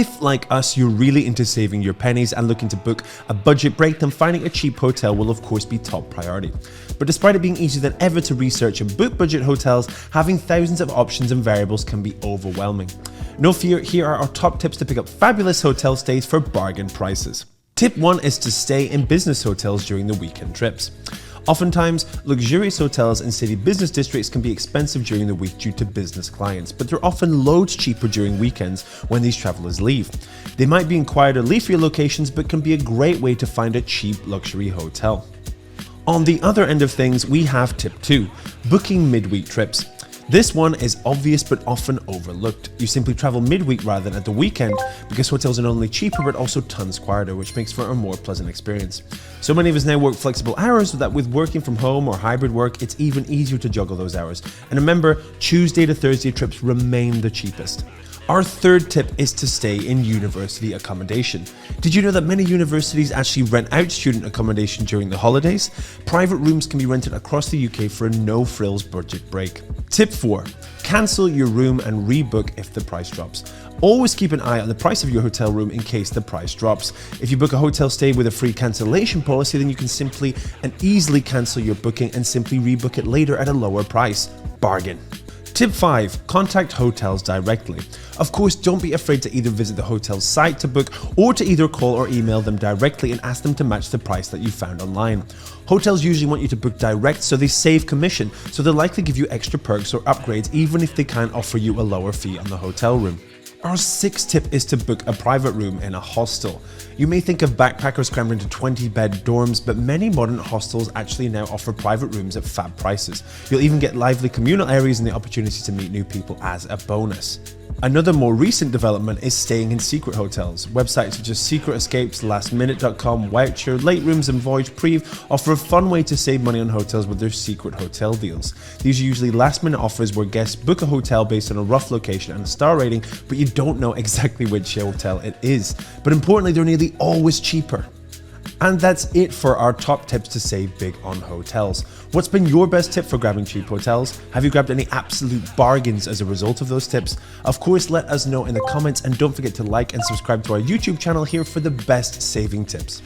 If, like us, you're really into saving your pennies and looking to book a budget break, then finding a cheap hotel will of course be top priority. But despite it being easier than ever to research and book budget hotels, having thousands of options and variables can be overwhelming. No fear, here are our top tips to pick up fabulous hotel stays for bargain prices. Tip 1 is to stay in business hotels during the weekend trips. Oftentimes, luxurious hotels in city business districts can be expensive during the week due to business clients, but they're often loads cheaper during weekends when these travelers leave. They might be in quieter, leafier locations, but can be a great way to find a cheap luxury hotel. On the other end of things, we have tip 2, booking midweek trips. This one is obvious but often overlooked. You simply travel midweek rather than at the weekend because hotels are not only cheaper but also tons quieter, which makes for a more pleasant experience. So many of us now work flexible hours so that with working from home or hybrid work, it's even easier to juggle those hours. And remember, Tuesday to Thursday trips remain the cheapest. Our third tip is to stay in university accommodation. Did you know that many universities actually rent out student accommodation during the holidays? Private rooms can be rented across the UK for a no-frills budget break. Tip 4. Cancel your room and rebook if the price drops. Always keep an eye on the price of your hotel room in case the price drops. If you book a hotel stay with a free cancellation policy, then you can simply and easily cancel your booking and simply rebook it later at a lower price. Bargain. Tip 5. Contact hotels directly. Of course, don't be afraid to either visit the hotel's site to book or to either call or email them directly and ask them to match the price that you found online. Hotels usually want you to book direct so they save commission, so they'll likely give you extra perks or upgrades even if they can't offer you a lower fee on the hotel room. Our sixth tip is to book a private room in a hostel. You may think of backpackers crammed into 20-bed dorms, but many modern hostels actually now offer private rooms at fab prices. You'll even get lively communal areas and the opportunity to meet new people as a bonus. Another more recent development is staying in secret hotels. Websites such as Secret Escapes, LastMinute.com, Voucher, Late Rooms and Voyage Prive offer a fun way to save money on hotels with their secret hotel deals. These are usually last-minute offers where guests book a hotel based on a rough location and a star rating, but you don't know exactly which hotel it is. But importantly, they're nearly always cheaper. And that's it for our top tips to save big on hotels. What's been your best tip for grabbing cheap hotels? Have you grabbed any absolute bargains as a result of those tips? Of course, let us know in the comments and don't forget to like and subscribe to our YouTube channel here for the best saving tips.